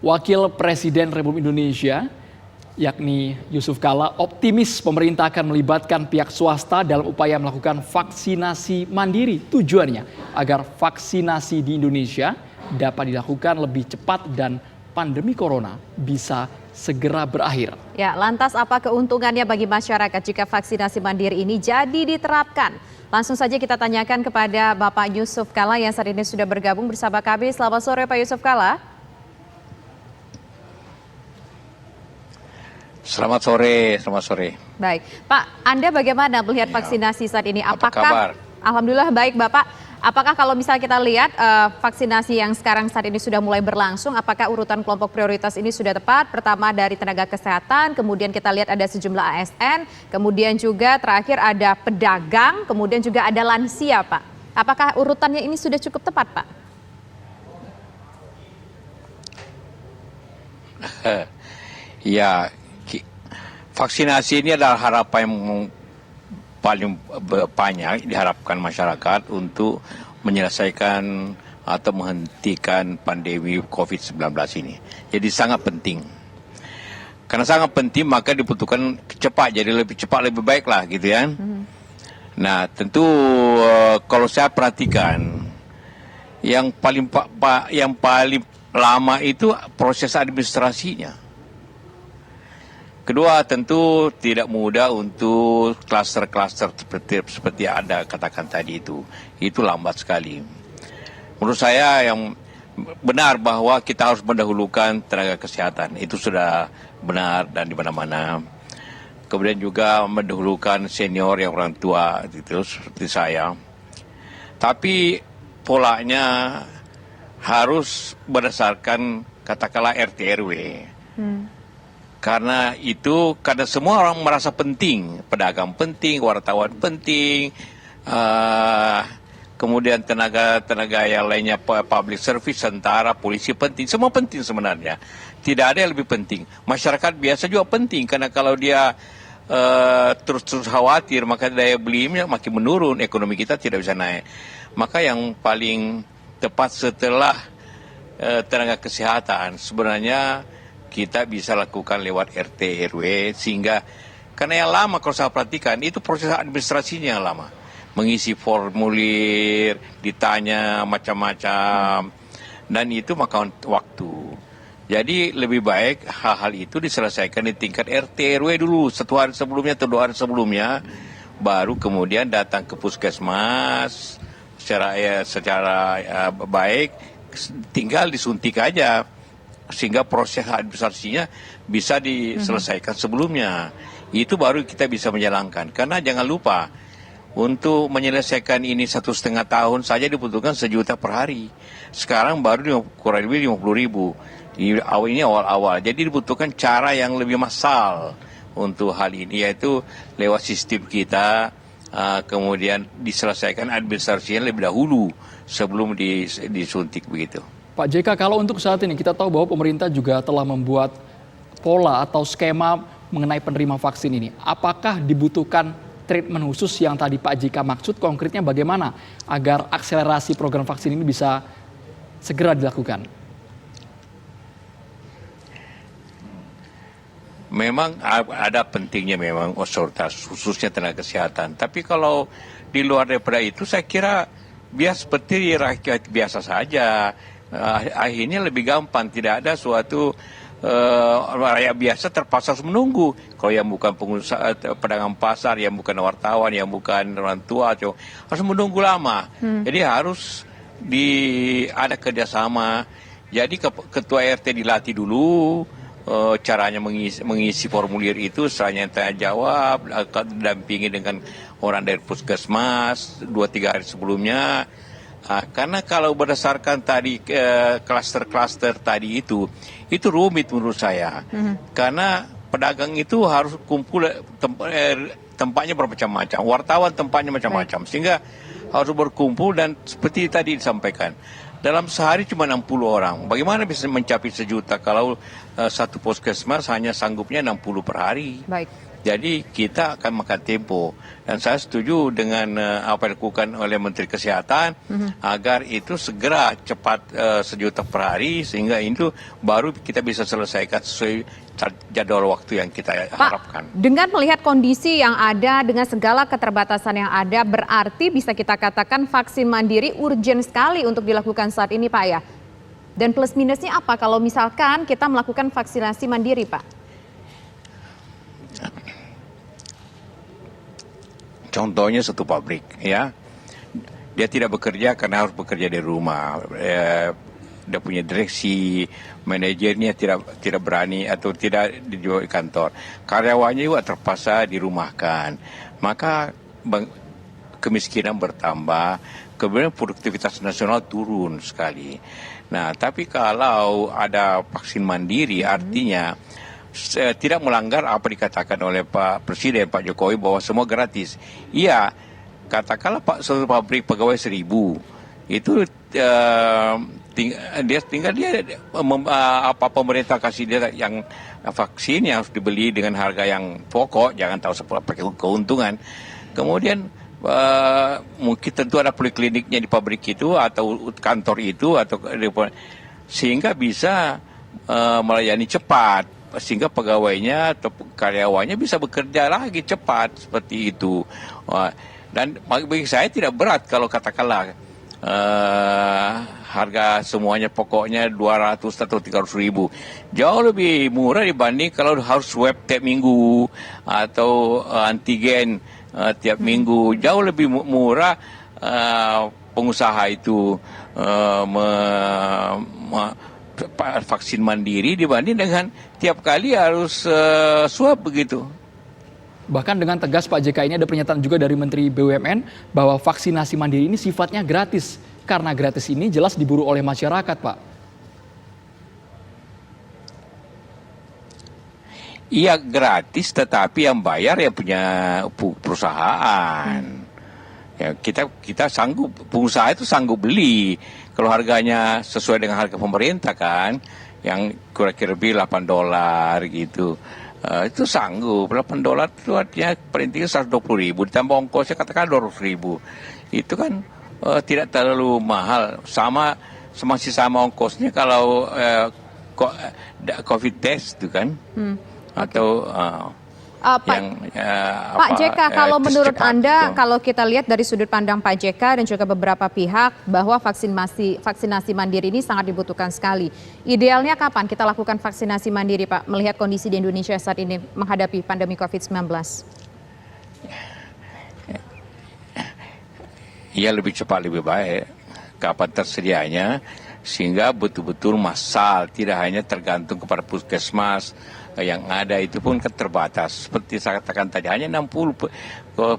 Wakil Presiden Republik Indonesia, yakni Yusuf Kala, optimis pemerintah akan melibatkan pihak swasta dalam upaya melakukan vaksinasi mandiri. Tujuannya agar vaksinasi di Indonesia dapat dilakukan lebih cepat dan pandemi corona bisa segera berakhir. Ya, lantas apa keuntungannya bagi masyarakat jika vaksinasi mandiri ini jadi diterapkan? Langsung saja kita tanyakan kepada Bapak Yusuf Kala yang saat ini sudah bergabung bersama kami. Selamat sore Pak Yusuf Kala. Selamat sore, selamat sore. Baik, Pak, Anda bagaimana melihat vaksinasi saat ini? Apa kabar? Alhamdulillah baik, Bapak. Apakah kalau misalnya kita lihat vaksinasi yang sekarang saat ini sudah mulai berlangsung, apakah urutan kelompok prioritas ini sudah tepat? Pertama dari tenaga kesehatan, kemudian kita lihat ada sejumlah ASN, kemudian juga terakhir ada pedagang, kemudian juga ada lansia, Pak. Apakah urutannya ini sudah cukup tepat, Pak? Ya, vaksinasi ini adalah harapan yang paling banyak diharapkan masyarakat untuk menyelesaikan atau menghentikan pandemi COVID-19 ini. Jadi sangat penting. Karena sangat penting maka dibutuhkan cepat, jadi lebih cepat lebih baik lah gitu ya. Nah tentu kalau saya perhatikan yang paling lama itu proses administrasinya. Kedua, tentu tidak mudah untuk klaster-klaster seperti Anda katakan tadi itu. Itu lambat sekali. Menurut saya yang benar bahwa kita harus mendahulukan tenaga kesehatan. Itu sudah benar dan di mana-mana. Kemudian juga mendahulukan senior yang orang tua, itu seperti saya. Tapi polanya harus berdasarkan katakanlah RT RW. Karena semua orang merasa penting, pedagang penting, wartawan penting, kemudian tenaga yang lainnya, public service, tentara, polisi penting, semua penting sebenarnya. Tidak ada yang lebih penting. Masyarakat biasa juga penting, karena kalau dia terus khawatir, maka daya belinya makin menurun, ekonomi kita tidak bisa naik. Maka yang paling tepat setelah tenaga kesehatan sebenarnya kita bisa lakukan lewat RT RW, sehingga karena yang lama kalau saya perhatikan itu proses administrasinya yang lama, mengisi formulir, ditanya macam-macam, dan itu makan waktu. Jadi lebih baik hal-hal itu diselesaikan di tingkat RT RW dulu, 1 hari sebelumnya atau 2 hari sebelumnya, baru kemudian datang ke puskesmas secara baik, tinggal disuntik aja. Sehingga proses administrasinya bisa diselesaikan sebelumnya. Itu baru kita bisa menjalankan. Karena jangan lupa, untuk menyelesaikan ini 1,5 tahun saja dibutuhkan 1 juta per hari. Sekarang baru kurang lebih 50.000. Ini awal-awal. Jadi dibutuhkan cara yang lebih massal untuk hal ini, yaitu lewat sistem kita, kemudian diselesaikan administrasinya lebih dahulu sebelum disuntik begitu. Pak JK, kalau untuk saat ini kita tahu bahwa pemerintah juga telah membuat pola atau skema mengenai penerima vaksin ini. Apakah dibutuhkan treatment khusus yang tadi Pak JK maksud? Konkretnya bagaimana agar akselerasi program vaksin ini bisa segera dilakukan? Memang ada pentingnya memang otoritas, khususnya tenaga kesehatan. Tapi kalau di luar daripada itu saya kira seperti rakyat biasa saja. Akhirnya lebih gampang, tidak ada suatu rakyat biasa terpaksa harus menunggu. Kalau yang bukan pengusaha, pedagang pasar, yang bukan wartawan, yang bukan orang tua, harus menunggu lama. Jadi harus ada kerjasama. Jadi ketua RT dilatih dulu caranya mengisi formulir itu, setelahnya tanya jawab, dampingi dengan orang dari puskesmas 2-3 hari sebelumnya. Karena kalau berdasarkan tadi klaster-klaster tadi itu rumit menurut saya. Karena pedagang itu harus kumpul tempatnya bermacam-macam, wartawan tempatnya macam-macam, sehingga harus berkumpul dan seperti tadi disampaikan. Dalam sehari cuma 60 orang. Bagaimana bisa mencapai 1 juta kalau satu puskesmas hanya sanggupnya 60 per hari? Baik. Jadi kita akan makan tempo. Dan saya setuju dengan apa yang dilakukan oleh Menteri Kesehatan agar itu segera cepat 1 juta per hari sehingga itu baru kita bisa selesaikan sesuai jadwal waktu yang kita harapkan. Pak, dengan melihat kondisi yang ada, dengan segala keterbatasan yang ada, berarti bisa kita katakan vaksin mandiri urgent sekali untuk dilakukan saat ini, Pak, ya? Dan plus minusnya apa kalau misalkan kita melakukan vaksinasi mandiri, Pak? Contohnya satu pabrik, ya, dia tidak bekerja karena harus bekerja di rumah. Dia punya direksi, manajernya tidak berani atau tidak dijual di kantor. Karyawannya juga terpaksa dirumahkan. Maka kemiskinan bertambah, kemudian produktivitas nasional turun sekali. Nah, tapi kalau ada vaksin mandiri, artinya tidak melanggar apa dikatakan oleh Pak Presiden, Pak Jokowi, bahwa semua gratis. Iya, katakanlah satu pabrik pegawai 1.000, itu pemerintah kasih dia yang vaksin yang harus dibeli dengan harga yang pokok, jangan tahu pakai keuntungan. Kemudian mungkin tentu ada polikliniknya di pabrik itu atau kantor itu atau sehingga bisa melayani cepat, sehingga pegawainya atau karyawannya bisa bekerja lagi cepat seperti itu. Dan bagi saya tidak berat kalau katakanlah harga semuanya pokoknya 200 atau 300 ribu. Jauh lebih murah dibanding kalau harus swab tiap minggu atau antigen tiap minggu. Jauh lebih murah pengusaha itu vaksin mandiri dibanding dengan tiap kali harus swab begitu. Bahkan dengan tegas Pak JK ini ada pernyataan juga dari Menteri BUMN bahwa vaksinasi mandiri ini sifatnya gratis. Karena gratis ini jelas diburu oleh masyarakat, Pak. Iya gratis, tetapi yang bayar ya punya perusahaan. Ya, kita sanggup, pengusaha itu sanggup beli kalau harganya sesuai dengan harga pemerintah kan, yang kira-kira lebih $8 gitu. Itu sanggup, $8 itu artinya paling tinggi 120.000, ditambah ongkosnya katakan 200.000. Itu kan tidak terlalu mahal, masih sama ongkosnya kalau COVID test itu kan, atau Pak JK, kalau menurut Anda, kalau kita lihat dari sudut pandang Pak JK dan juga beberapa pihak, bahwa vaksinasi mandiri ini sangat dibutuhkan sekali. Idealnya kapan kita lakukan vaksinasi mandiri, Pak, melihat kondisi di Indonesia saat ini menghadapi pandemi COVID-19? Ya lebih cepat lebih baik. Kapan tersedianya, sehingga betul-betul massal, tidak hanya tergantung kepada puskesmas. Yang ada itu pun terbatas. Seperti saya katakan tadi, hanya 60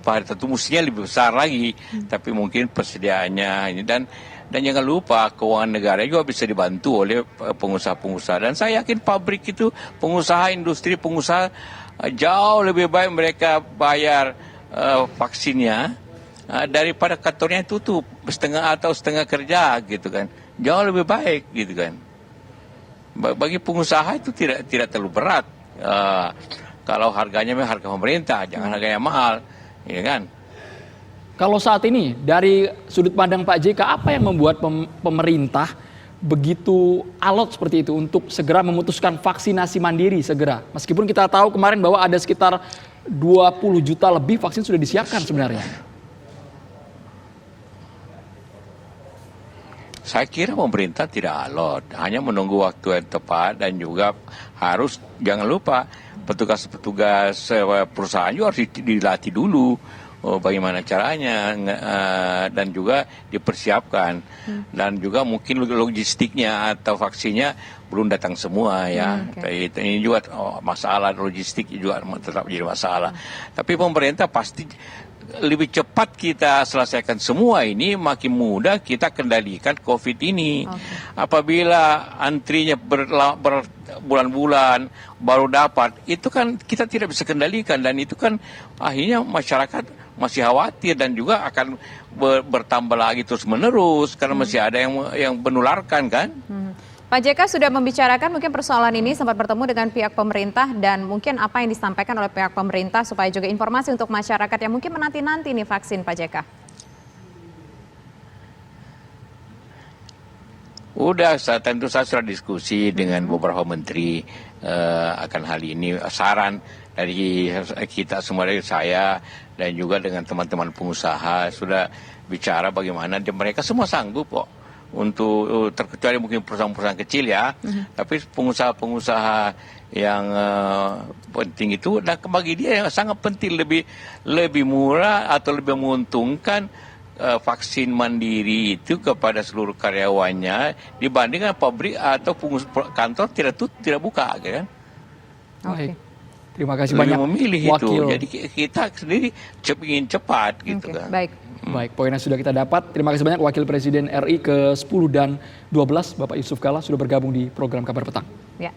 hari tentu mestinya lebih besar lagi. Tapi mungkin persediaannya ini dan jangan lupa keuangan negara juga bisa dibantu oleh pengusaha-pengusaha. Dan saya yakin pabrik itu, pengusaha, industri, pengusaha jauh lebih baik mereka bayar vaksinnya daripada kantornya tutup setengah kerja gitu kan. Jauh lebih baik gitu kan. Bagi pengusaha itu tidak terlalu berat. Kalau harganya memang harga pemerintah, jangan harganya mahal, ya kan? Kalau saat ini dari sudut pandang Pak JK, apa yang membuat pemerintah begitu alot seperti itu untuk segera memutuskan vaksinasi mandiri segera? Meskipun kita tahu kemarin bahwa ada sekitar 20 juta lebih vaksin sudah disiapkan sebenarnya. Saya kira pemerintah tidak alot, hanya menunggu waktu yang tepat dan juga harus jangan lupa petugas-petugas perusahaan juga harus dilatih dulu bagaimana caranya dan juga dipersiapkan dan juga mungkin logistiknya atau vaksinnya belum datang semua ya. Ini juga masalah logistik juga tetap jadi masalah. Tapi pemerintah pasti lebih cepat kita selesaikan semua ini, makin mudah kita kendalikan COVID ini. Apabila antrinya berbulan-bulan baru dapat, itu kan kita tidak bisa kendalikan dan itu kan akhirnya masyarakat masih khawatir dan juga akan bertambah lagi terus menerus karena masih ada yang menularkan kan. Pak JK sudah membicarakan mungkin persoalan ini, sempat bertemu dengan pihak pemerintah dan mungkin apa yang disampaikan oleh pihak pemerintah supaya juga informasi untuk masyarakat yang mungkin menanti-nanti nih vaksin, Pak JK. Tentu saya sudah diskusi dengan beberapa menteri akan hal ini. Saran dari kita semua, dari saya dan juga dengan teman-teman pengusaha sudah bicara bagaimana mereka semua sanggup kok untuk terkecuali mungkin perusahaan-perusahaan kecil ya, tapi pengusaha-pengusaha yang penting itu, dan bagi dia yang sangat penting lebih murah atau lebih menguntungkan vaksin mandiri itu kepada seluruh karyawannya dibandingkan pabrik atau kantor tidak buka, kan? Baik. Terima kasih Lebih banyak memilih wakil. itu. Jadi kita sendiri ingin cepat gitu kan. Baik. Baik, poinnya sudah kita dapat. Terima kasih banyak Wakil Presiden RI ke-10 dan 12, Bapak Yusuf Kalla sudah bergabung di program Kabar Petang. Ya.